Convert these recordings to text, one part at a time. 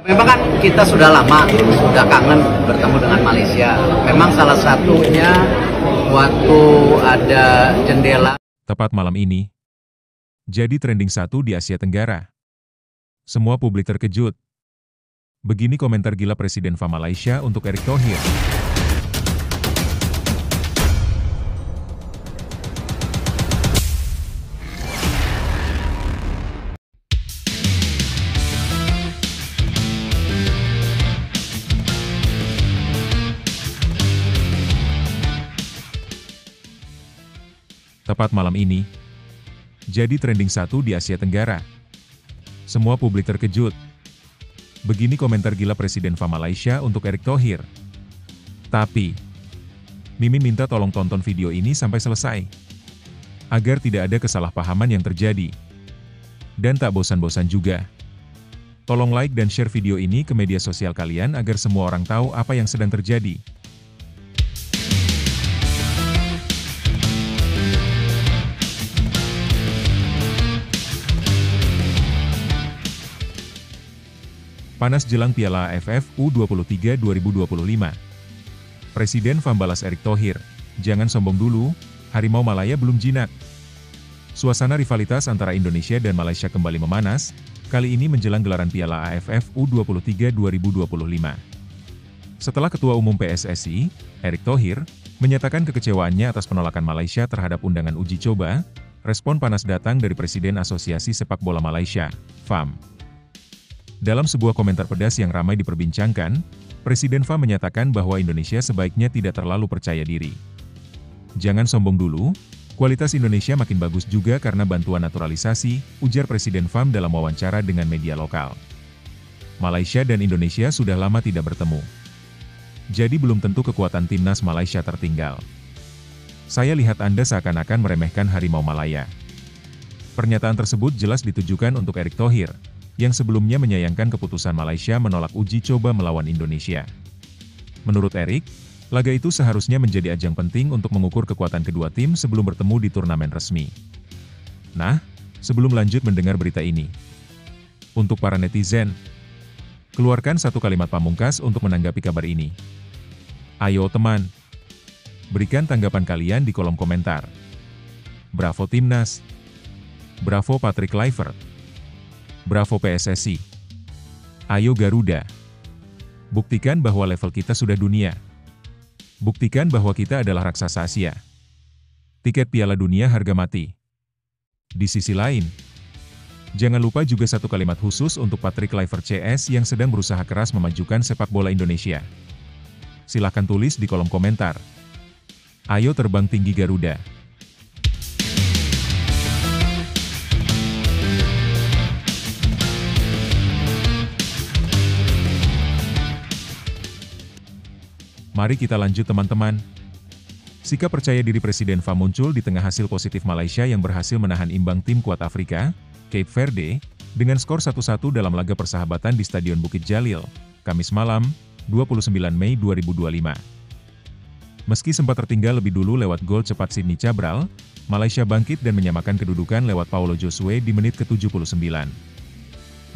Memang kan kita sudah lama, sudah kangen bertemu dengan Malaysia. Memang salah satunya waktu ada jendela. Tepat malam ini, jadi trending 1 di Asia Tenggara. Semua publik terkejut. Begini komentar gila Presiden FA Malaysia untuk Erick Thohir. Tepat malam ini, jadi trending 1 di Asia Tenggara. Semua publik terkejut. Begini komentar gila Presiden FA Malaysia untuk Erick Thohir. Tapi, Mimin minta tolong tonton video ini sampai selesai, agar tidak ada kesalahpahaman yang terjadi. Dan tak bosan-bosan juga, tolong like dan share video ini ke media sosial kalian agar semua orang tahu apa yang sedang terjadi. Panas jelang Piala AFF U23 2025. Presiden FA balas Erick Thohir, jangan sombong dulu, Harimau Malaya belum jinak. Suasana rivalitas antara Indonesia dan Malaysia kembali memanas, kali ini menjelang gelaran Piala AFF U23 2025. Setelah Ketua Umum PSSI, Erick Thohir, menyatakan kekecewaannya atas penolakan Malaysia terhadap undangan uji coba, respon panas datang dari Presiden Asosiasi Sepak Bola Malaysia, FAM. Dalam sebuah komentar pedas yang ramai diperbincangkan, Presiden FA menyatakan bahwa Indonesia sebaiknya tidak terlalu percaya diri. Jangan sombong dulu, kualitas Indonesia makin bagus juga karena bantuan naturalisasi, ujar Presiden FAM dalam wawancara dengan media lokal. Malaysia dan Indonesia sudah lama tidak bertemu. Jadi belum tentu kekuatan timnas Malaysia tertinggal. Saya lihat Anda seakan-akan meremehkan Harimau Malaya. Pernyataan tersebut jelas ditujukan untuk Erick Thohir, yang sebelumnya menyayangkan keputusan Malaysia menolak uji coba melawan Indonesia. Menurut Erick, laga itu seharusnya menjadi ajang penting untuk mengukur kekuatan kedua tim sebelum bertemu di turnamen resmi. Nah, sebelum lanjut mendengar berita ini, untuk para netizen, keluarkan satu kalimat pamungkas untuk menanggapi kabar ini. Ayo teman, berikan tanggapan kalian di kolom komentar. Bravo Timnas, bravo Patrick Kluivert, bravo PSSI. Ayo Garuda. Buktikan bahwa level kita sudah dunia. Buktikan bahwa kita adalah raksasa Asia. Tiket Piala Dunia harga mati. Di sisi lain, jangan lupa juga satu kalimat khusus untuk Patrick Kluivert CS yang sedang berusaha keras memajukan sepak bola Indonesia. Silahkan tulis di kolom komentar. Ayo terbang tinggi Garuda. Mari kita lanjut teman-teman. Sikap percaya diri Presiden FA muncul di tengah hasil positif Malaysia yang berhasil menahan imbang tim kuat Afrika, Cape Verde, dengan skor 1-1 dalam laga persahabatan di Stadion Bukit Jalil, Kamis malam, 29 Mei 2025. Meski sempat tertinggal lebih dulu lewat gol cepat Sydney Cabral, Malaysia bangkit dan menyamakan kedudukan lewat Paulo Josue di menit ke-79.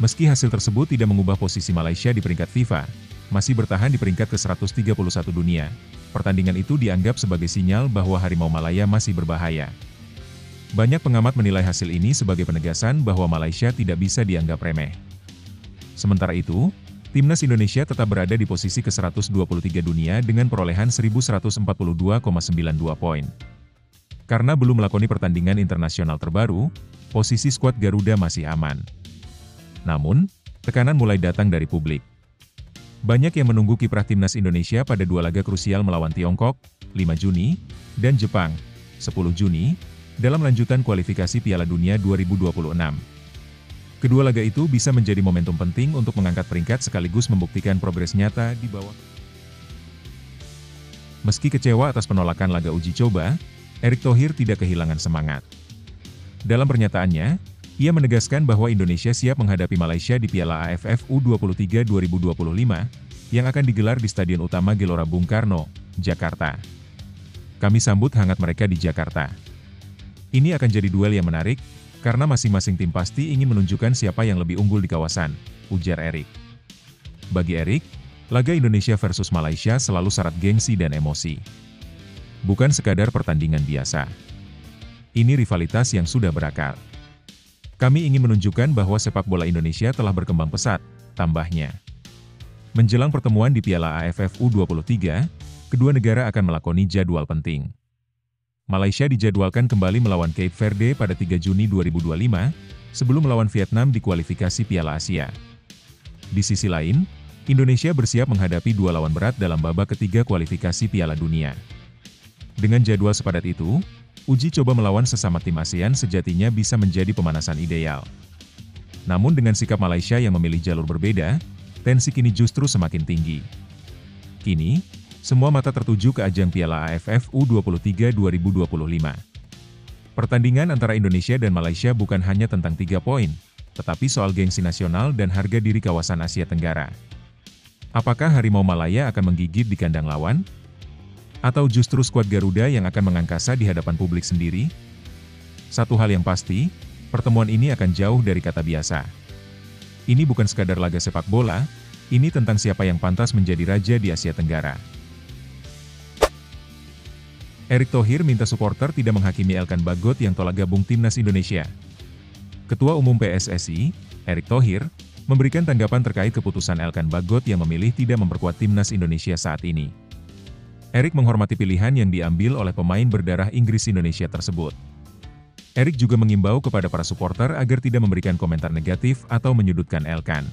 Meski hasil tersebut tidak mengubah posisi Malaysia di peringkat FIFA, masih bertahan di peringkat ke-131 dunia. Pertandingan itu dianggap sebagai sinyal bahwa Harimau Malaya masih berbahaya. Banyak pengamat menilai hasil ini sebagai penegasan bahwa Malaysia tidak bisa dianggap remeh. Sementara itu, timnas Indonesia tetap berada di posisi ke-123 dunia dengan perolehan 1142,92 poin. Karena belum melakoni pertandingan internasional terbaru, posisi skuad Garuda masih aman. Namun, tekanan mulai datang dari publik. Banyak yang menunggu kiprah timnas Indonesia pada dua laga krusial melawan Tiongkok, 5 Juni, dan Jepang, 10 Juni, dalam lanjutan kualifikasi Piala Dunia 2026. Kedua laga itu bisa menjadi momentum penting untuk mengangkat peringkat sekaligus membuktikan progres nyata di bawah. Meski kecewa atas penolakan laga uji coba, Erick Thohir tidak kehilangan semangat. Dalam pernyataannya, ia menegaskan bahwa Indonesia siap menghadapi Malaysia di Piala AFF U23 2025, yang akan digelar di Stadion Utama Gelora Bung Karno, Jakarta. Kami sambut hangat mereka di Jakarta. Ini akan jadi duel yang menarik, karena masing-masing tim pasti ingin menunjukkan siapa yang lebih unggul di kawasan, ujar Erick. Bagi Erik, laga Indonesia versus Malaysia selalu syarat gengsi dan emosi. Bukan sekadar pertandingan biasa. Ini rivalitas yang sudah berakar. Kami ingin menunjukkan bahwa sepak bola Indonesia telah berkembang pesat, tambahnya. Menjelang pertemuan di Piala AFF U23, kedua negara akan melakoni jadwal penting. Malaysia dijadwalkan kembali melawan Cape Verde pada 3 Juni 2025, sebelum melawan Vietnam di kualifikasi Piala Asia. Di sisi lain, Indonesia bersiap menghadapi dua lawan berat dalam babak ketiga kualifikasi Piala Dunia. Dengan jadwal sepadat itu, uji coba melawan sesama tim ASEAN sejatinya bisa menjadi pemanasan ideal. Namun dengan sikap Malaysia yang memilih jalur berbeda, tensi kini justru semakin tinggi. Kini, semua mata tertuju ke ajang Piala AFF U23 2025. Pertandingan antara Indonesia dan Malaysia bukan hanya tentang 3 poin, tetapi soal gengsi nasional dan harga diri kawasan Asia Tenggara. Apakah Harimau Malaya akan menggigit di kandang lawan? Atau justru skuad Garuda yang akan mengangkasa di hadapan publik sendiri? Satu hal yang pasti, pertemuan ini akan jauh dari kata biasa. Ini bukan sekadar laga sepak bola, ini tentang siapa yang pantas menjadi raja di Asia Tenggara. Erick Thohir minta supporter tidak menghakimi Elkan Bagot yang tolak gabung Timnas Indonesia. Ketua Umum PSSI, Erick Thohir, memberikan tanggapan terkait keputusan Elkan Bagot yang memilih tidak memperkuat Timnas Indonesia saat ini. Erick menghormati pilihan yang diambil oleh pemain berdarah Inggris Indonesia tersebut. Erick juga mengimbau kepada para supporter agar tidak memberikan komentar negatif atau menyudutkan Elkan.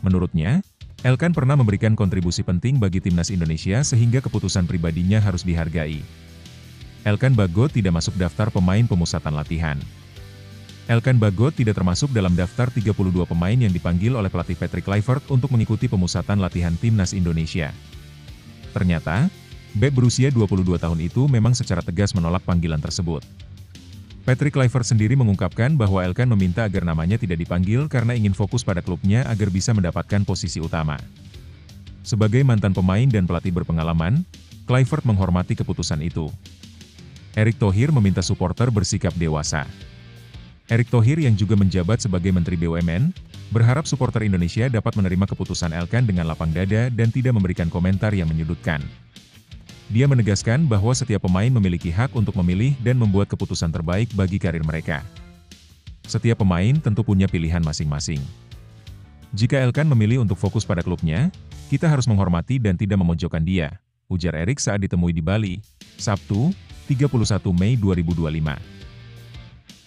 Menurutnya, Elkan pernah memberikan kontribusi penting bagi Timnas Indonesia sehingga keputusan pribadinya harus dihargai. Elkan Bagot tidak masuk daftar pemain pemusatan latihan. Elkan Bagot tidak termasuk dalam daftar 32 pemain yang dipanggil oleh pelatih Patrick Kluivert untuk mengikuti pemusatan latihan Timnas Indonesia. Ternyata, bek berusia 22 tahun itu memang secara tegas menolak panggilan tersebut. Patrick Kluivert sendiri mengungkapkan bahwa Elkan meminta agar namanya tidak dipanggil karena ingin fokus pada klubnya agar bisa mendapatkan posisi utama. Sebagai mantan pemain dan pelatih berpengalaman, Kluivert menghormati keputusan itu. Erick Thohir meminta supporter bersikap dewasa. Erick Thohir yang juga menjabat sebagai Menteri BUMN, berharap supporter Indonesia dapat menerima keputusan Elkan dengan lapang dada dan tidak memberikan komentar yang menyudutkan. Dia menegaskan bahwa setiap pemain memiliki hak untuk memilih dan membuat keputusan terbaik bagi karir mereka. Setiap pemain tentu punya pilihan masing-masing. Jika Elkan memilih untuk fokus pada klubnya, kita harus menghormati dan tidak memojokkan dia, ujar Erick saat ditemui di Bali, Sabtu, 31 Mei 2025.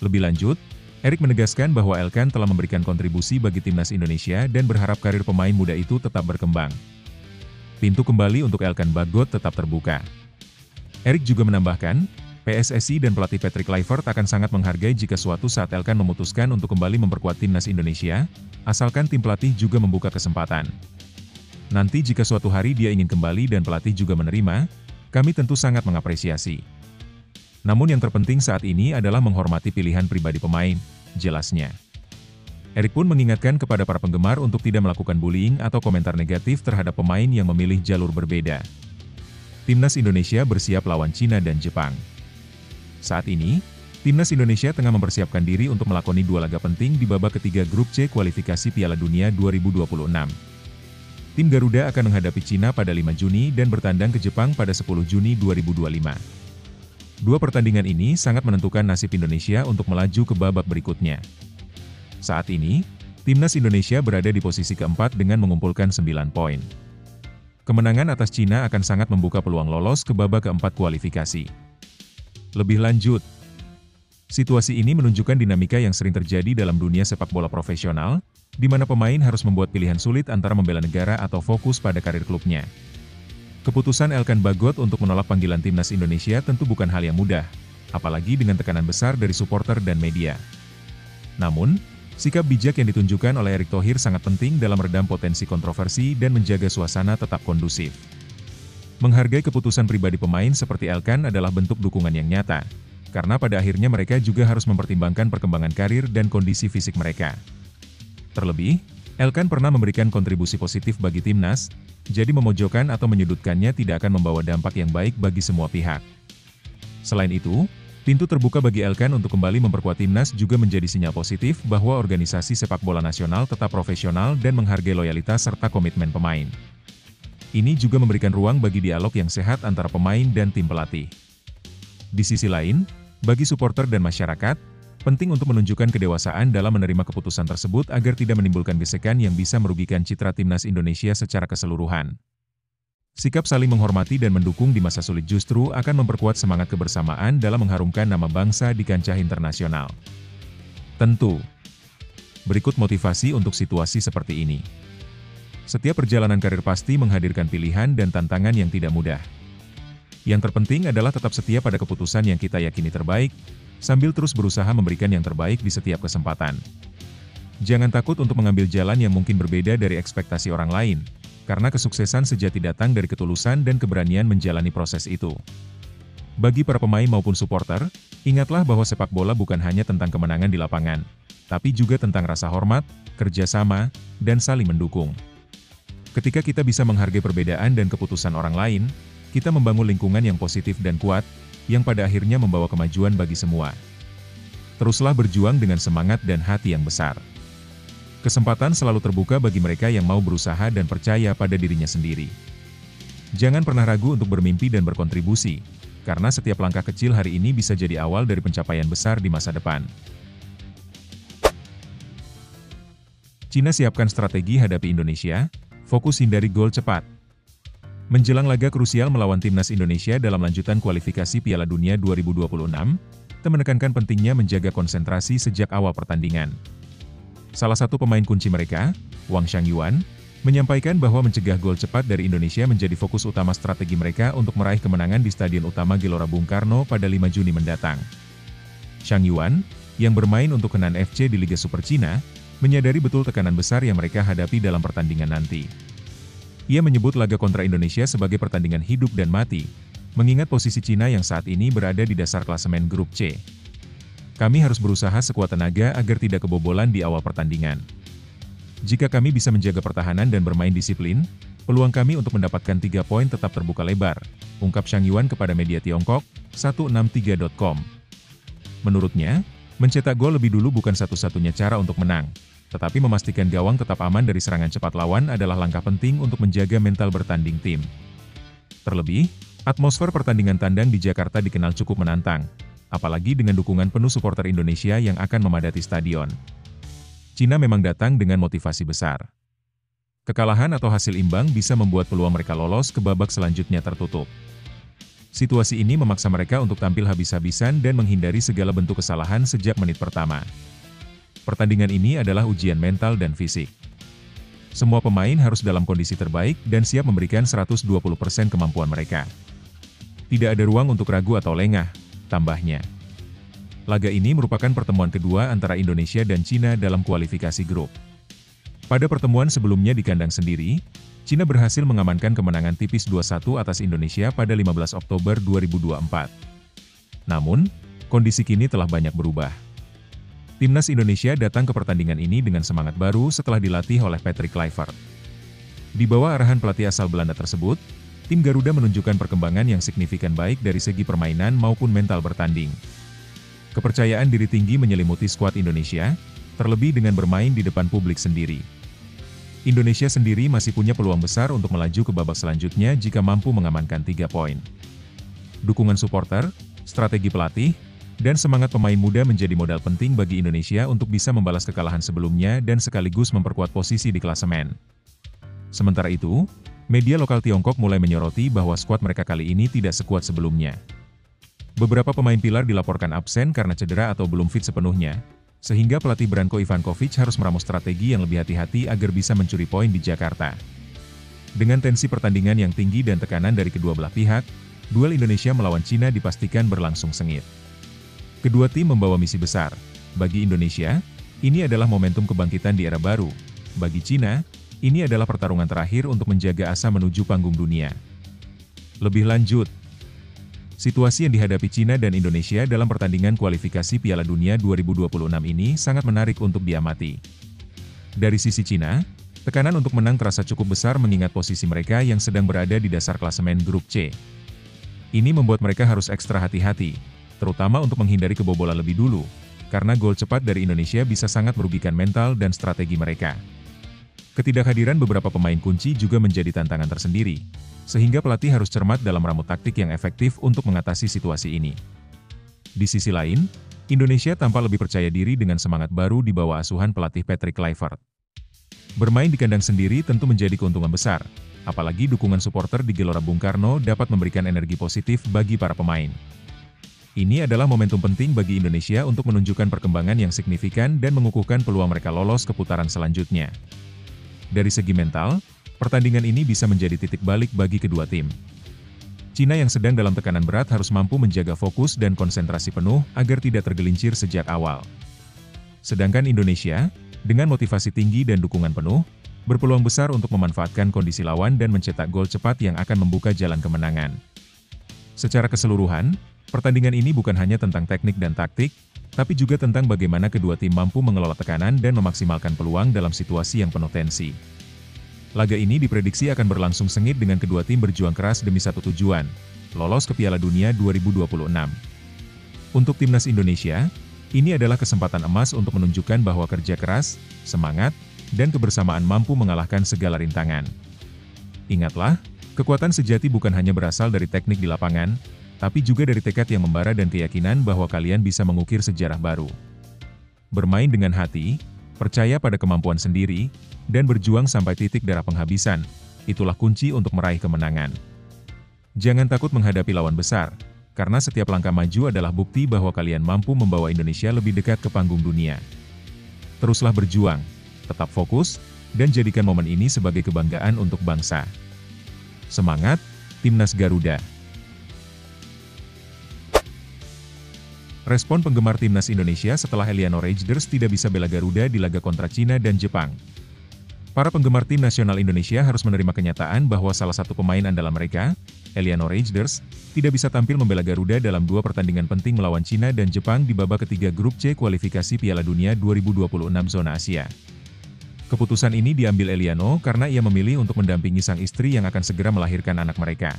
Lebih lanjut, Erick menegaskan bahwa Elkan telah memberikan kontribusi bagi Timnas Indonesia dan berharap karir pemain muda itu tetap berkembang. Pintu kembali untuk Elkan Bagot tetap terbuka. Erick juga menambahkan, PSSI dan pelatih Patrick Kluivert akan sangat menghargai jika suatu saat Elkan memutuskan untuk kembali memperkuat Timnas Indonesia, asalkan tim pelatih juga membuka kesempatan. Nanti jika suatu hari dia ingin kembali dan pelatih juga menerima, kami tentu sangat mengapresiasi. Namun yang terpenting saat ini adalah menghormati pilihan pribadi pemain, jelasnya. Erick pun mengingatkan kepada para penggemar untuk tidak melakukan bullying atau komentar negatif terhadap pemain yang memilih jalur berbeda. Timnas Indonesia bersiap lawan Cina dan Jepang. Saat ini, Timnas Indonesia tengah mempersiapkan diri untuk melakoni dua laga penting di babak ketiga Grup C kualifikasi Piala Dunia 2026. Tim Garuda akan menghadapi Cina pada 5 Juni dan bertandang ke Jepang pada 10 Juni 2025. Dua pertandingan ini sangat menentukan nasib Indonesia untuk melaju ke babak berikutnya. Saat ini, Timnas Indonesia berada di posisi keempat dengan mengumpulkan 9 poin. Kemenangan atas Cina akan sangat membuka peluang lolos ke babak keempat kualifikasi. Lebih lanjut, situasi ini menunjukkan dinamika yang sering terjadi dalam dunia sepak bola profesional, di mana pemain harus membuat pilihan sulit antara membela negara atau fokus pada karir klubnya. Keputusan Elkan Bagot untuk menolak panggilan Timnas Indonesia tentu bukan hal yang mudah, apalagi dengan tekanan besar dari supporter dan media. Namun, sikap bijak yang ditunjukkan oleh Erick Thohir sangat penting dalam meredam potensi kontroversi dan menjaga suasana tetap kondusif. Menghargai keputusan pribadi pemain seperti Elkan adalah bentuk dukungan yang nyata, karena pada akhirnya mereka juga harus mempertimbangkan perkembangan karir dan kondisi fisik mereka. Terlebih, Elkan pernah memberikan kontribusi positif bagi Timnas, jadi memojokkan atau menyudutkannya tidak akan membawa dampak yang baik bagi semua pihak. Selain itu, Pintu terbuka bagi Elkan untuk kembali memperkuat timnas juga menjadi sinyal positif bahwa organisasi sepak bola nasional tetap profesional dan menghargai loyalitas serta komitmen pemain. Ini juga memberikan ruang bagi dialog yang sehat antara pemain dan tim pelatih. Di sisi lain, bagi supporter dan masyarakat, penting untuk menunjukkan kedewasaan dalam menerima keputusan tersebut agar tidak menimbulkan gesekan yang bisa merugikan citra timnas Indonesia secara keseluruhan. Sikap saling menghormati dan mendukung di masa sulit justru akan memperkuat semangat kebersamaan dalam mengharumkan nama bangsa di kancah internasional. Tentu, berikut motivasi untuk situasi seperti ini. Setiap perjalanan karir pasti menghadirkan pilihan dan tantangan yang tidak mudah. Yang terpenting adalah tetap setia pada keputusan yang kita yakini terbaik, sambil terus berusaha memberikan yang terbaik di setiap kesempatan. Jangan takut untuk mengambil jalan yang mungkin berbeda dari ekspektasi orang lain, karena kesuksesan sejati datang dari ketulusan dan keberanian menjalani proses itu. Bagi para pemain maupun supporter, ingatlah bahwa sepak bola bukan hanya tentang kemenangan di lapangan, tapi juga tentang rasa hormat, kerjasama, dan saling mendukung. Ketika kita bisa menghargai perbedaan dan keputusan orang lain, kita membangun lingkungan yang positif dan kuat, yang pada akhirnya membawa kemajuan bagi semua. Teruslah berjuang dengan semangat dan hati yang besar. Kesempatan selalu terbuka bagi mereka yang mau berusaha dan percaya pada dirinya sendiri. Jangan pernah ragu untuk bermimpi dan berkontribusi, karena setiap langkah kecil hari ini bisa jadi awal dari pencapaian besar di masa depan. Cina siapkan strategi hadapi Indonesia, fokus hindari gol cepat. Menjelang laga krusial melawan timnas Indonesia dalam lanjutan kualifikasi Piala Dunia 2026, Tim menekankan pentingnya menjaga konsentrasi sejak awal pertandingan. Salah satu pemain kunci mereka, Wang Changyuan, menyampaikan bahwa mencegah gol cepat dari Indonesia menjadi fokus utama strategi mereka untuk meraih kemenangan di Stadion Utama Gelora Bung Karno pada 5 Juni mendatang. Changyuan, yang bermain untuk Henan FC di Liga Super Cina, menyadari betul tekanan besar yang mereka hadapi dalam pertandingan nanti. Ia menyebut laga kontra Indonesia sebagai pertandingan hidup dan mati, mengingat posisi Cina yang saat ini berada di dasar klasemen grup C. Kami harus berusaha sekuat tenaga agar tidak kebobolan di awal pertandingan. Jika kami bisa menjaga pertahanan dan bermain disiplin, peluang kami untuk mendapatkan 3 poin tetap terbuka lebar, ungkap Changyuan kepada media Tiongkok, 163.com. Menurutnya, mencetak gol lebih dulu bukan satu-satunya cara untuk menang, tetapi memastikan gawang tetap aman dari serangan cepat lawan adalah langkah penting untuk menjaga mental bertanding tim. Terlebih, atmosfer pertandingan tandang di Jakarta dikenal cukup menantang, apalagi dengan dukungan penuh supporter Indonesia yang akan memadati stadion. Cina memang datang dengan motivasi besar. Kekalahan atau hasil imbang bisa membuat peluang mereka lolos ke babak selanjutnya tertutup. Situasi ini memaksa mereka untuk tampil habis-habisan dan menghindari segala bentuk kesalahan sejak menit pertama. Pertandingan ini adalah ujian mental dan fisik. Semua pemain harus dalam kondisi terbaik dan siap memberikan 120% kemampuan mereka. Tidak ada ruang untuk ragu atau lengah, tambahnya. Laga ini merupakan pertemuan kedua antara Indonesia dan Cina dalam kualifikasi grup. Pada pertemuan sebelumnya di kandang sendiri, Cina berhasil mengamankan kemenangan tipis 2-1 atas Indonesia pada 15 Oktober 2024. Namun, kondisi kini telah banyak berubah. Timnas Indonesia datang ke pertandingan ini dengan semangat baru setelah dilatih oleh Patrick Kluivert. Di bawah arahan pelatih asal Belanda tersebut, tim Garuda menunjukkan perkembangan yang signifikan baik dari segi permainan maupun mental bertanding. Kepercayaan diri tinggi menyelimuti skuad Indonesia, terlebih dengan bermain di depan publik sendiri. Indonesia sendiri masih punya peluang besar untuk melaju ke babak selanjutnya jika mampu mengamankan 3 poin. Dukungan supporter, strategi pelatih, dan semangat pemain muda menjadi modal penting bagi Indonesia untuk bisa membalas kekalahan sebelumnya dan sekaligus memperkuat posisi di klasemen. Sementara itu, media lokal Tiongkok mulai menyoroti bahwa skuad mereka kali ini tidak sekuat sebelumnya. Beberapa pemain pilar dilaporkan absen karena cedera atau belum fit sepenuhnya, sehingga pelatih Branko Ivankovic harus meramu strategi yang lebih hati-hati agar bisa mencuri poin di Jakarta. Dengan tensi pertandingan yang tinggi dan tekanan dari kedua belah pihak, duel Indonesia melawan Cina dipastikan berlangsung sengit. Kedua tim membawa misi besar. Bagi Indonesia, ini adalah momentum kebangkitan di era baru. Bagi Cina, ini adalah pertarungan terakhir untuk menjaga asa menuju panggung dunia. Lebih lanjut, situasi yang dihadapi Cina dan Indonesia dalam pertandingan kualifikasi Piala Dunia 2026 ini sangat menarik untuk diamati. Dari sisi Cina, tekanan untuk menang terasa cukup besar mengingat posisi mereka yang sedang berada di dasar klasemen grup C. Ini membuat mereka harus ekstra hati-hati, terutama untuk menghindari kebobolan lebih dulu, karena gol cepat dari Indonesia bisa sangat merugikan mental dan strategi mereka. Ketidakhadiran beberapa pemain kunci juga menjadi tantangan tersendiri, sehingga pelatih harus cermat dalam meramu taktik yang efektif untuk mengatasi situasi ini. Di sisi lain, Indonesia tampak lebih percaya diri dengan semangat baru di bawah asuhan pelatih Patrick Kluivert. Bermain di kandang sendiri tentu menjadi keuntungan besar, apalagi dukungan supporter di Gelora Bung Karno dapat memberikan energi positif bagi para pemain. Ini adalah momentum penting bagi Indonesia untuk menunjukkan perkembangan yang signifikan dan mengukuhkan peluang mereka lolos ke putaran selanjutnya. Dari segi mental, pertandingan ini bisa menjadi titik balik bagi kedua tim. Cina yang sedang dalam tekanan berat harus mampu menjaga fokus dan konsentrasi penuh agar tidak tergelincir sejak awal. Sedangkan Indonesia, dengan motivasi tinggi dan dukungan penuh, berpeluang besar untuk memanfaatkan kondisi lawan dan mencetak gol cepat yang akan membuka jalan kemenangan. Secara keseluruhan, pertandingan ini bukan hanya tentang teknik dan taktik, tapi juga tentang bagaimana kedua tim mampu mengelola tekanan dan memaksimalkan peluang dalam situasi yang penuh tensi. Laga ini diprediksi akan berlangsung sengit dengan kedua tim berjuang keras demi satu tujuan, lolos ke Piala Dunia 2026. Untuk timnas Indonesia, ini adalah kesempatan emas untuk menunjukkan bahwa kerja keras, semangat, dan kebersamaan mampu mengalahkan segala rintangan. Ingatlah, kekuatan sejati bukan hanya berasal dari teknik di lapangan, tapi juga dari tekad yang membara dan keyakinan bahwa kalian bisa mengukir sejarah baru. Bermain dengan hati, percaya pada kemampuan sendiri, dan berjuang sampai titik darah penghabisan, itulah kunci untuk meraih kemenangan. Jangan takut menghadapi lawan besar, karena setiap langkah maju adalah bukti bahwa kalian mampu membawa Indonesia lebih dekat ke panggung dunia. Teruslah berjuang, tetap fokus, dan jadikan momen ini sebagai kebanggaan untuk bangsa. Semangat, Timnas Garuda! Respon penggemar Timnas Indonesia setelah Eliano Rejders tidak bisa bela Garuda di laga kontra Cina dan Jepang. Para penggemar tim nasional Indonesia harus menerima kenyataan bahwa salah satu pemain andalan mereka, Eliano Rejders, tidak bisa tampil membela Garuda dalam dua pertandingan penting melawan Cina dan Jepang di babak ketiga Grup C kualifikasi Piala Dunia 2026 zona Asia. Keputusan ini diambil Eliano karena ia memilih untuk mendampingi sang istri yang akan segera melahirkan anak mereka.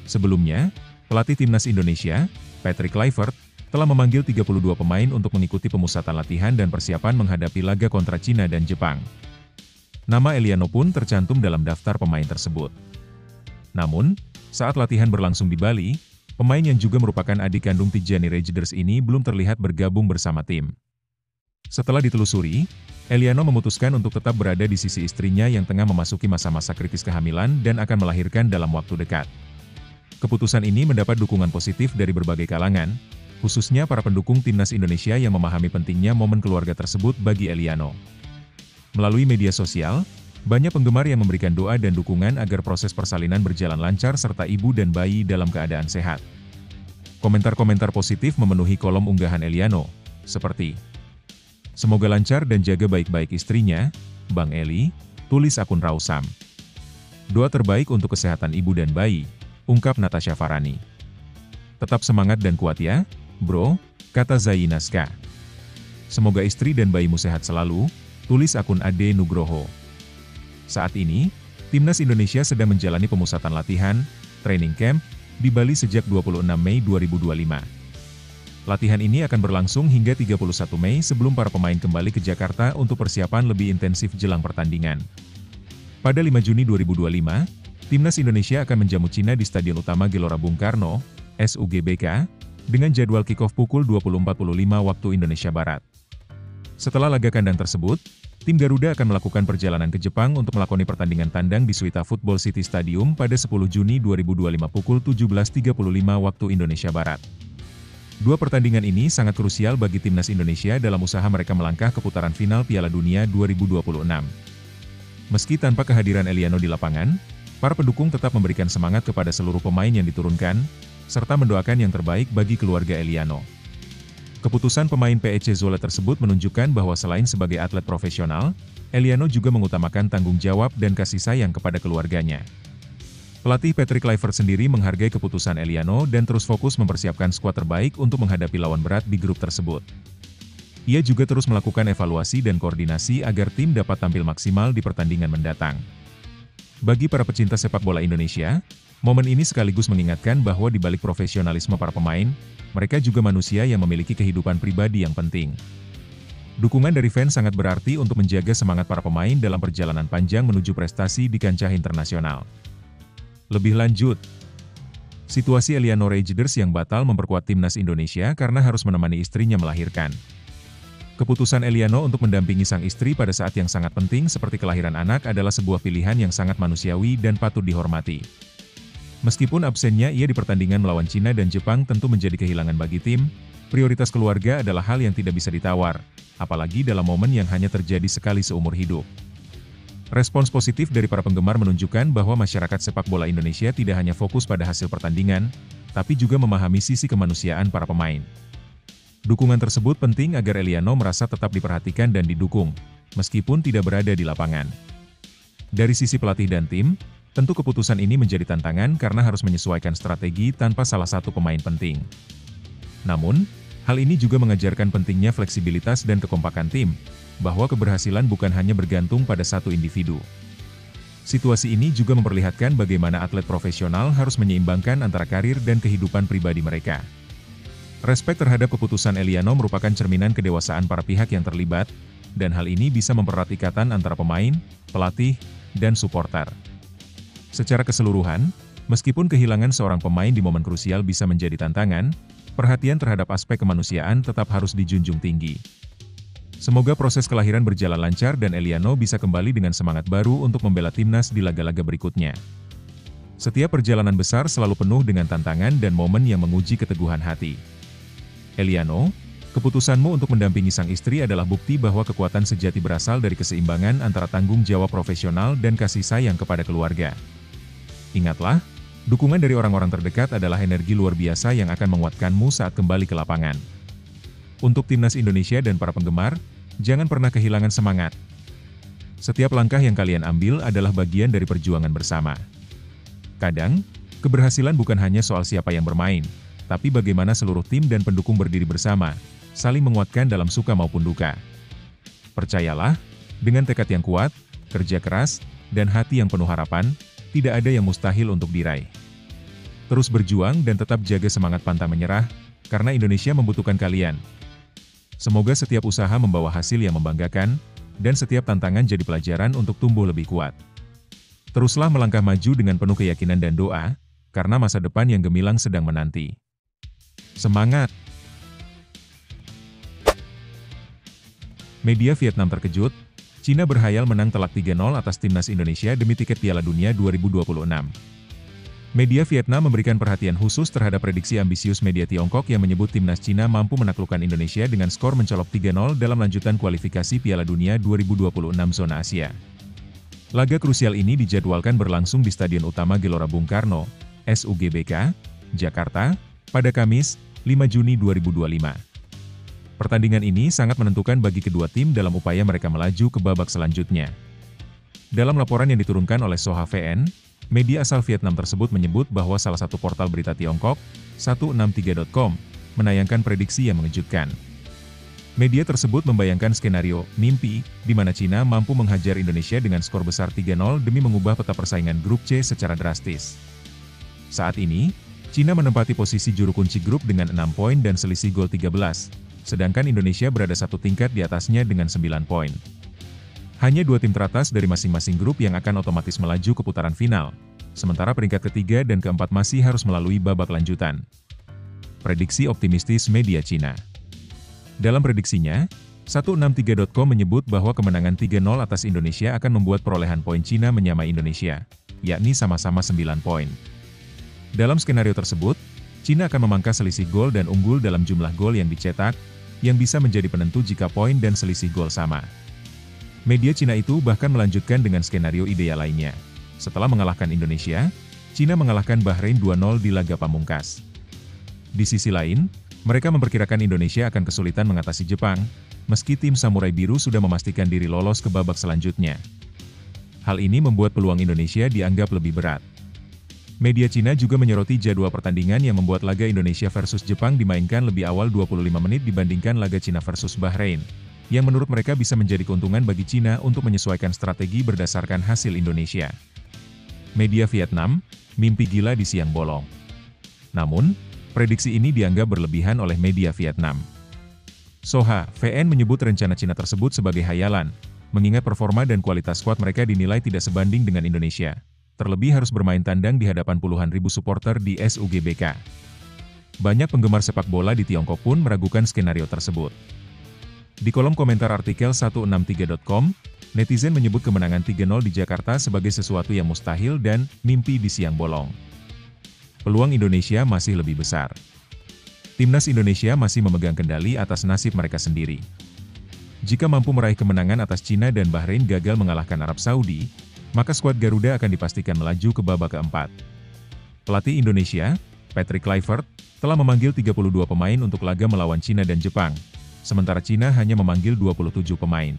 Sebelumnya, pelatih Timnas Indonesia, Patrick Kluivert, telah memanggil 32 pemain untuk mengikuti pemusatan latihan dan persiapan menghadapi laga kontra Cina dan Jepang. Nama Eliano pun tercantum dalam daftar pemain tersebut. Namun, saat latihan berlangsung di Bali, pemain yang juga merupakan adik kandung Tijani Rejders ini belum terlihat bergabung bersama tim. Setelah ditelusuri, Eliano memutuskan untuk tetap berada di sisi istrinya yang tengah memasuki masa-masa kritis kehamilan dan akan melahirkan dalam waktu dekat. Keputusan ini mendapat dukungan positif dari berbagai kalangan, khususnya para pendukung Timnas Indonesia yang memahami pentingnya momen keluarga tersebut bagi Eliano. Melalui media sosial, banyak penggemar yang memberikan doa dan dukungan agar proses persalinan berjalan lancar serta ibu dan bayi dalam keadaan sehat. Komentar-komentar positif memenuhi kolom unggahan Eliano, seperti "Semoga lancar dan jaga baik-baik istrinya, Bang Eli," tulis akun Rausam. "Doa terbaik untuk kesehatan ibu dan bayi," ungkap Natasha Farani. "Tetap semangat dan kuat ya, bro," kata Zainaska. "Semoga istri dan bayimu sehat selalu," tulis akun Ade Nugroho. Saat ini, Timnas Indonesia sedang menjalani pemusatan latihan, training camp, di Bali sejak 26 Mei 2025. Latihan ini akan berlangsung hingga 31 Mei sebelum para pemain kembali ke Jakarta untuk persiapan lebih intensif jelang pertandingan. Pada 5 Juni 2025, Timnas Indonesia akan menjamu Cina di Stadion Utama Gelora Bung Karno, SUGBK, dengan jadwal kick-off pukul 20.45 waktu Indonesia Barat. Setelah laga kandang tersebut, tim Garuda akan melakukan perjalanan ke Jepang untuk melakoni pertandingan tandang di Suita Football City Stadium pada 10 Juni 2025 pukul 17.35 waktu Indonesia Barat. Dua pertandingan ini sangat krusial bagi Timnas Indonesia dalam usaha mereka melangkah ke putaran final Piala Dunia 2026. Meski tanpa kehadiran Eliano di lapangan, para pendukung tetap memberikan semangat kepada seluruh pemain yang diturunkan, serta mendoakan yang terbaik bagi keluarga Eliano. Keputusan pemain PEC Zwolle tersebut menunjukkan bahwa selain sebagai atlet profesional, Eliano juga mengutamakan tanggung jawab dan kasih sayang kepada keluarganya. Pelatih Patrick Kluivert sendiri menghargai keputusan Eliano dan terus fokus mempersiapkan skuad terbaik untuk menghadapi lawan berat di grup tersebut. Ia juga terus melakukan evaluasi dan koordinasi agar tim dapat tampil maksimal di pertandingan mendatang. Bagi para pecinta sepak bola Indonesia, momen ini sekaligus mengingatkan bahwa di balik profesionalisme para pemain, mereka juga manusia yang memiliki kehidupan pribadi yang penting. Dukungan dari fans sangat berarti untuk menjaga semangat para pemain dalam perjalanan panjang menuju prestasi di kancah internasional. Lebih lanjut, situasi Eliano Rejders yang batal memperkuat timnas Indonesia karena harus menemani istrinya melahirkan. Keputusan Eliano untuk mendampingi sang istri pada saat yang sangat penting seperti kelahiran anak adalah sebuah pilihan yang sangat manusiawi dan patut dihormati. Meskipun absennya ia di pertandingan melawan Cina dan Jepang tentu menjadi kehilangan bagi tim, prioritas keluarga adalah hal yang tidak bisa ditawar, apalagi dalam momen yang hanya terjadi sekali seumur hidup. Respons positif dari para penggemar menunjukkan bahwa masyarakat sepak bola Indonesia tidak hanya fokus pada hasil pertandingan, tapi juga memahami sisi kemanusiaan para pemain. Dukungan tersebut penting agar Eliano merasa tetap diperhatikan dan didukung, meskipun tidak berada di lapangan. Dari sisi pelatih dan tim, tentu keputusan ini menjadi tantangan karena harus menyesuaikan strategi tanpa salah satu pemain penting. Namun, hal ini juga mengajarkan pentingnya fleksibilitas dan kekompakan tim, bahwa keberhasilan bukan hanya bergantung pada satu individu. Situasi ini juga memperlihatkan bagaimana atlet profesional harus menyeimbangkan antara karir dan kehidupan pribadi mereka. Respek terhadap keputusan Eliano merupakan cerminan kedewasaan para pihak yang terlibat, dan hal ini bisa mempererat ikatan antara pemain, pelatih, dan supporter. Secara keseluruhan, meskipun kehilangan seorang pemain di momen krusial bisa menjadi tantangan, perhatian terhadap aspek kemanusiaan tetap harus dijunjung tinggi. Semoga proses kelahiran berjalan lancar dan Eliano bisa kembali dengan semangat baru untuk membela timnas di laga-laga berikutnya. Setiap perjalanan besar selalu penuh dengan tantangan dan momen yang menguji keteguhan hati. Eliano, keputusanmu untuk mendampingi sang istri adalah bukti bahwa kekuatan sejati berasal dari keseimbangan antara tanggung jawab profesional dan kasih sayang kepada keluarga. Ingatlah, dukungan dari orang-orang terdekat adalah energi luar biasa yang akan menguatkanmu saat kembali ke lapangan. Untuk timnas Indonesia dan para penggemar, jangan pernah kehilangan semangat. Setiap langkah yang kalian ambil adalah bagian dari perjuangan bersama. Kadang, keberhasilan bukan hanya soal siapa yang bermain, tapi bagaimana seluruh tim dan pendukung berdiri bersama, saling menguatkan dalam suka maupun duka. Percayalah, dengan tekad yang kuat, kerja keras, dan hati yang penuh harapan, tidak ada yang mustahil untuk diraih. Terus berjuang dan tetap jaga semangat pantang menyerah, karena Indonesia membutuhkan kalian. Semoga setiap usaha membawa hasil yang membanggakan, dan setiap tantangan jadi pelajaran untuk tumbuh lebih kuat. Teruslah melangkah maju dengan penuh keyakinan dan doa, karena masa depan yang gemilang sedang menanti. Semangat! Media Vietnam terkejut, Cina berhayal menang telak 3-0 atas timnas Indonesia demi tiket Piala Dunia 2026. Media Vietnam memberikan perhatian khusus terhadap prediksi ambisius media Tiongkok yang menyebut timnas Cina mampu menaklukkan Indonesia dengan skor mencolok 3-0 dalam lanjutan kualifikasi Piala Dunia 2026 zona Asia. Laga krusial ini dijadwalkan berlangsung di Stadion Utama Gelora Bung Karno, SUGBK, Jakarta, pada Kamis, 5 Juni 2025. Pertandingan ini sangat menentukan bagi kedua tim dalam upaya mereka melaju ke babak selanjutnya. Dalam laporan yang diturunkan oleh Soha VN, media asal Vietnam tersebut menyebut bahwa salah satu portal berita Tiongkok, 163.com, menayangkan prediksi yang mengejutkan. Media tersebut membayangkan skenario mimpi, di mana Cina mampu menghajar Indonesia dengan skor besar 3-0 demi mengubah peta persaingan grup C secara drastis. Saat ini, Cina menempati posisi juru kunci grup dengan 6 poin dan selisih gol 13. Sedangkan Indonesia berada satu tingkat di atasnya dengan 9 poin. Hanya 2 tim teratas dari masing-masing grup yang akan otomatis melaju ke putaran final, sementara peringkat ketiga dan keempat masih harus melalui babak lanjutan. Prediksi optimistis media Cina. Dalam prediksinya, 163.com menyebut bahwa kemenangan 3-0 atas Indonesia akan membuat perolehan poin Cina menyamai Indonesia, yakni sama-sama 9 poin. Dalam skenario tersebut, Cina akan memangkas selisih gol dan unggul dalam jumlah gol yang dicetak, yang bisa menjadi penentu jika poin dan selisih gol sama. Media Cina itu bahkan melanjutkan dengan skenario ideal lainnya. Setelah mengalahkan Indonesia, Cina mengalahkan Bahrain 2-0 di laga pamungkas. Di sisi lain, mereka memperkirakan Indonesia akan kesulitan mengatasi Jepang, meski tim Samurai Biru sudah memastikan diri lolos ke babak selanjutnya. Hal ini membuat peluang Indonesia dianggap lebih berat. Media Cina juga menyoroti jadwal pertandingan yang membuat laga Indonesia versus Jepang dimainkan lebih awal 25 menit dibandingkan laga Cina versus Bahrain, yang menurut mereka bisa menjadi keuntungan bagi Cina untuk menyesuaikan strategi berdasarkan hasil Indonesia. Media Vietnam, mimpi gila di siang bolong. Namun, prediksi ini dianggap berlebihan oleh media Vietnam. Soha, VN menyebut rencana Cina tersebut sebagai hayalan, mengingat performa dan kualitas skuad mereka dinilai tidak sebanding dengan Indonesia. Terlebih harus bermain tandang di hadapan puluhan ribu supporter di SUGBK. Banyak penggemar sepak bola di Tiongkok pun meragukan skenario tersebut. Di kolom komentar artikel 163.com, netizen menyebut kemenangan 3-0 di Jakarta sebagai sesuatu yang mustahil dan mimpi di siang bolong. Peluang Indonesia masih lebih besar. Timnas Indonesia masih memegang kendali atas nasib mereka sendiri. Jika mampu meraih kemenangan atas Cina dan Bahrain gagal mengalahkan Arab Saudi, maka skuad Garuda akan dipastikan melaju ke babak keempat. Pelatih Indonesia, Patrick Kluivert, telah memanggil 32 pemain untuk laga melawan Cina dan Jepang, sementara Cina hanya memanggil 27 pemain.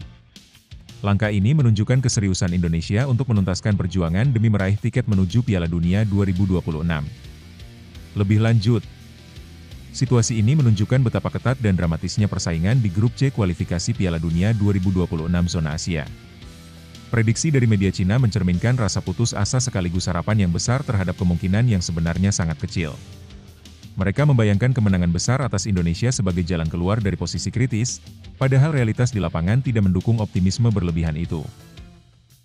Langkah ini menunjukkan keseriusan Indonesia untuk menuntaskan perjuangan demi meraih tiket menuju Piala Dunia 2026. Lebih lanjut, situasi ini menunjukkan betapa ketat dan dramatisnya persaingan di grup C kualifikasi Piala Dunia 2026 zona Asia. Prediksi dari media Cina mencerminkan rasa putus asa sekaligus harapan yang besar terhadap kemungkinan yang sebenarnya sangat kecil. Mereka membayangkan kemenangan besar atas Indonesia sebagai jalan keluar dari posisi kritis, padahal realitas di lapangan tidak mendukung optimisme berlebihan itu.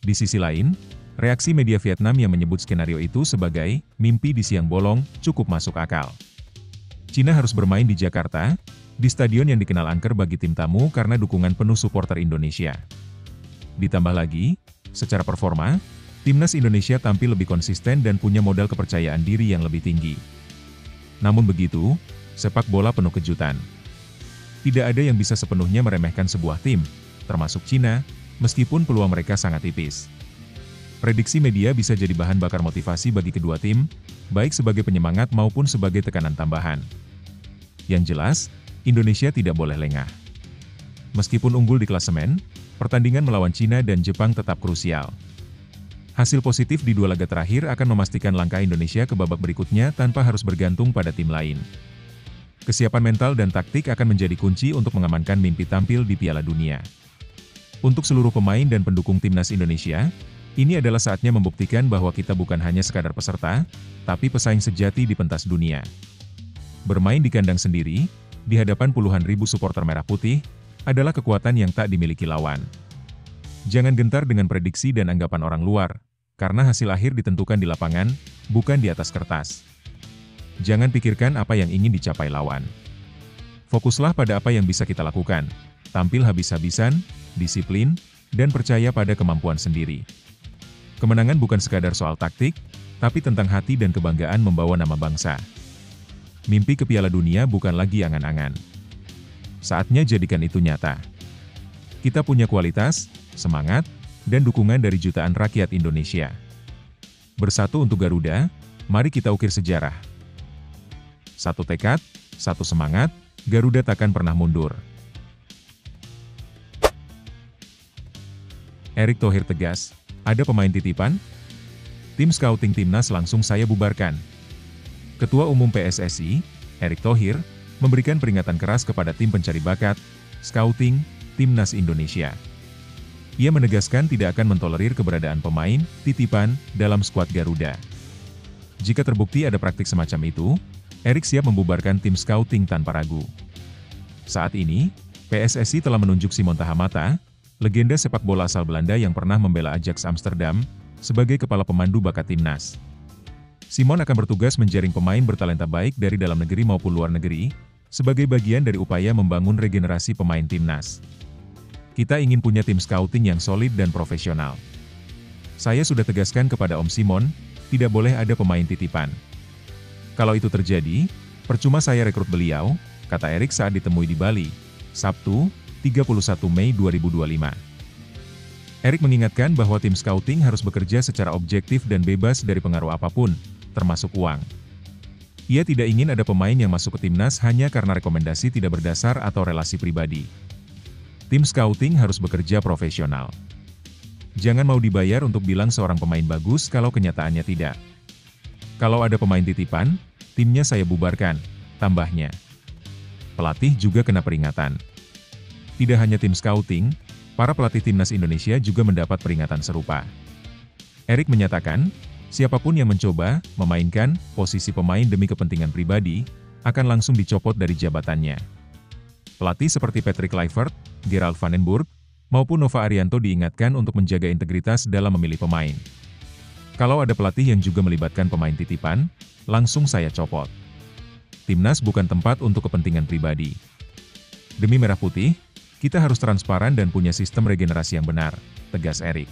Di sisi lain, reaksi media Vietnam yang menyebut skenario itu sebagai mimpi di siang bolong cukup masuk akal. Cina harus bermain di Jakarta, di stadion yang dikenal angker bagi tim tamu karena dukungan penuh supporter Indonesia. Ditambah lagi, secara performa, timnas Indonesia tampil lebih konsisten dan punya modal kepercayaan diri yang lebih tinggi. Namun begitu, sepak bola penuh kejutan. Tidak ada yang bisa sepenuhnya meremehkan sebuah tim, termasuk Cina, meskipun peluang mereka sangat tipis. Prediksi media bisa jadi bahan bakar motivasi bagi kedua tim, baik sebagai penyemangat maupun sebagai tekanan tambahan. Yang jelas, Indonesia tidak boleh lengah. Meskipun unggul di klasemen, pertandingan melawan Cina dan Jepang tetap krusial. Hasil positif di 2 laga terakhir akan memastikan langkah Indonesia ke babak berikutnya tanpa harus bergantung pada tim lain. Kesiapan mental dan taktik akan menjadi kunci untuk mengamankan mimpi tampil di Piala Dunia. Untuk seluruh pemain dan pendukung timnas Indonesia, ini adalah saatnya membuktikan bahwa kita bukan hanya sekadar peserta, tapi pesaing sejati di pentas dunia. Bermain di kandang sendiri, di hadapan puluhan ribu supporter merah putih, adalah kekuatan yang tak dimiliki lawan. Jangan gentar dengan prediksi dan anggapan orang luar, karena hasil akhir ditentukan di lapangan, bukan di atas kertas. Jangan pikirkan apa yang ingin dicapai lawan. Fokuslah pada apa yang bisa kita lakukan, tampil habis-habisan, disiplin, dan percaya pada kemampuan sendiri. Kemenangan bukan sekadar soal taktik, tapi tentang hati dan kebanggaan membawa nama bangsa. Mimpi ke Piala Dunia bukan lagi angan-angan. Saatnya jadikan itu nyata. Kita punya kualitas, semangat, dan dukungan dari jutaan rakyat Indonesia. Bersatu untuk Garuda, mari kita ukir sejarah. Satu tekad, satu semangat, Garuda takkan pernah mundur. Erick Thohir tegas, ada pemain titipan? Tim scouting timnas langsung saya bubarkan. Ketua Umum PSSI, Erick Thohir, memberikan peringatan keras kepada tim pencari bakat, scouting, timnas Indonesia. Ia menegaskan tidak akan mentolerir keberadaan pemain titipan dalam skuad Garuda. Jika terbukti ada praktik semacam itu, Erick siap membubarkan tim scouting tanpa ragu. Saat ini, PSSI telah menunjuk Simon Tahamata, legenda sepak bola asal Belanda yang pernah membela Ajax Amsterdam, sebagai kepala pemandu bakat timnas. Simon akan bertugas menjaring pemain bertalenta baik dari dalam negeri maupun luar negeri, sebagai bagian dari upaya membangun regenerasi pemain timnas. Kita ingin punya tim scouting yang solid dan profesional. Saya sudah tegaskan kepada Om Simon, tidak boleh ada pemain titipan. Kalau itu terjadi, percuma saya rekrut beliau, kata Erick saat ditemui di Bali, Sabtu, 31 Mei 2025. Erick mengingatkan bahwa tim scouting harus bekerja secara objektif dan bebas dari pengaruh apapun, termasuk uang. Ia tidak ingin ada pemain yang masuk ke timnas hanya karena rekomendasi tidak berdasar atau relasi pribadi. Tim scouting harus bekerja profesional. Jangan mau dibayar untuk bilang seorang pemain bagus kalau kenyataannya tidak. Kalau ada pemain titipan, timnya saya bubarkan, tambahnya. Pelatih juga kena peringatan. Tidak hanya tim scouting, para pelatih timnas Indonesia juga mendapat peringatan serupa. Erick menyatakan, Siapapun yang mencoba memainkan posisi pemain demi kepentingan pribadi, akan langsung dicopot dari jabatannya. Pelatih seperti Patrick Kluivert, Gerald van den Burg, maupun Nova Arianto diingatkan untuk menjaga integritas dalam memilih pemain. Kalau ada pelatih yang juga melibatkan pemain titipan, langsung saya copot. Timnas bukan tempat untuk kepentingan pribadi. Demi Merah Putih, kita harus transparan dan punya sistem regenerasi yang benar, tegas Erik.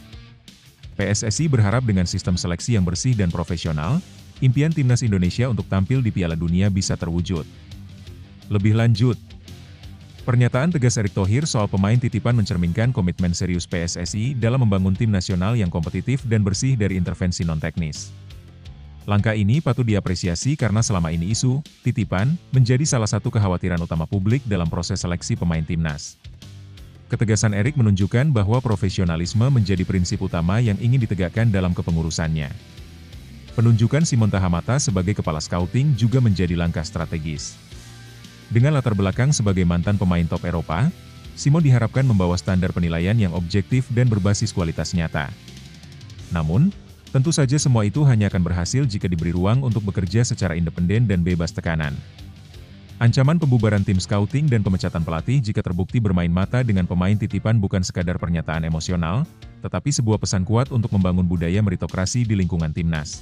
PSSI berharap dengan sistem seleksi yang bersih dan profesional, impian Timnas Indonesia untuk tampil di Piala Dunia bisa terwujud. Lebih lanjut, pernyataan tegas Erick Thohir soal pemain titipan mencerminkan komitmen serius PSSI dalam membangun tim nasional yang kompetitif dan bersih dari intervensi non-teknis. Langkah ini patut diapresiasi karena selama ini isu titipan menjadi salah satu kekhawatiran utama publik dalam proses seleksi pemain timnas. Ketegasan Erik menunjukkan bahwa profesionalisme menjadi prinsip utama yang ingin ditegakkan dalam kepengurusannya. Penunjukan Simon Tahamata sebagai kepala scouting juga menjadi langkah strategis. Dengan latar belakang sebagai mantan pemain top Eropa, Simon diharapkan membawa standar penilaian yang objektif dan berbasis kualitas nyata. Namun, tentu saja semua itu hanya akan berhasil jika diberi ruang untuk bekerja secara independen dan bebas tekanan. Ancaman pembubaran tim scouting dan pemecatan pelatih jika terbukti bermain mata dengan pemain titipan bukan sekadar pernyataan emosional, tetapi sebuah pesan kuat untuk membangun budaya meritokrasi di lingkungan timnas.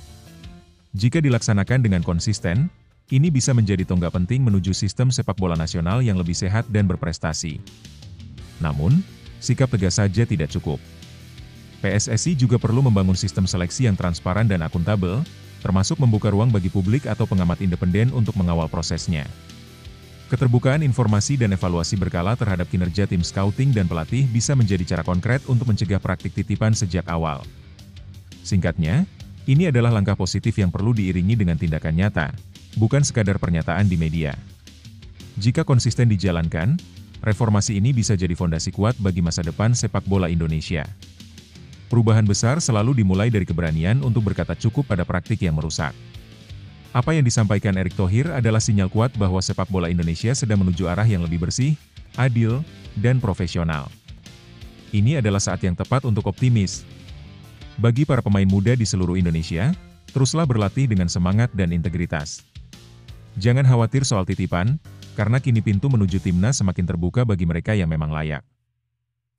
Jika dilaksanakan dengan konsisten, ini bisa menjadi tonggak penting menuju sistem sepak bola nasional yang lebih sehat dan berprestasi. Namun, sikap tegas saja tidak cukup. PSSI juga perlu membangun sistem seleksi yang transparan dan akuntabel, termasuk membuka ruang bagi publik atau pengamat independen untuk mengawal prosesnya. Keterbukaan informasi dan evaluasi berkala terhadap kinerja tim scouting dan pelatih bisa menjadi cara konkret untuk mencegah praktik titipan sejak awal. Singkatnya, ini adalah langkah positif yang perlu diiringi dengan tindakan nyata, bukan sekadar pernyataan di media. Jika konsisten dijalankan, reformasi ini bisa jadi fondasi kuat bagi masa depan sepak bola Indonesia. Perubahan besar selalu dimulai dari keberanian untuk berkata cukup pada praktik yang merusak. Apa yang disampaikan Erick Thohir adalah sinyal kuat bahwa sepak bola Indonesia sedang menuju arah yang lebih bersih, adil, dan profesional. Ini adalah saat yang tepat untuk optimis. Bagi para pemain muda di seluruh Indonesia, teruslah berlatih dengan semangat dan integritas. Jangan khawatir soal titipan, karena kini pintu menuju timnas semakin terbuka bagi mereka yang memang layak.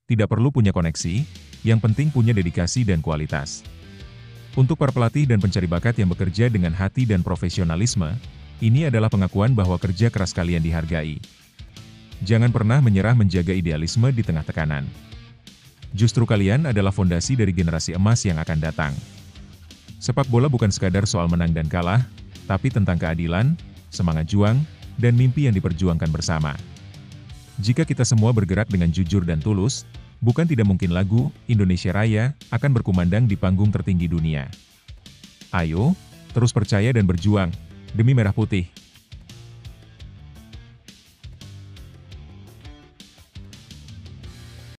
Tidak perlu punya koneksi, yang penting punya dedikasi dan kualitas. Untuk para pelatih dan pencari bakat yang bekerja dengan hati dan profesionalisme, ini adalah pengakuan bahwa kerja keras kalian dihargai. Jangan pernah menyerah menjaga idealisme di tengah tekanan. Justru kalian adalah fondasi dari generasi emas yang akan datang. Sepak bola bukan sekadar soal menang dan kalah, tapi tentang keadilan, semangat juang, dan mimpi yang diperjuangkan bersama. Jika kita semua bergerak dengan jujur dan tulus, bukan tidak mungkin lagu Indonesia Raya akan berkumandang di panggung tertinggi dunia. Ayo, terus percaya dan berjuang demi Merah Putih.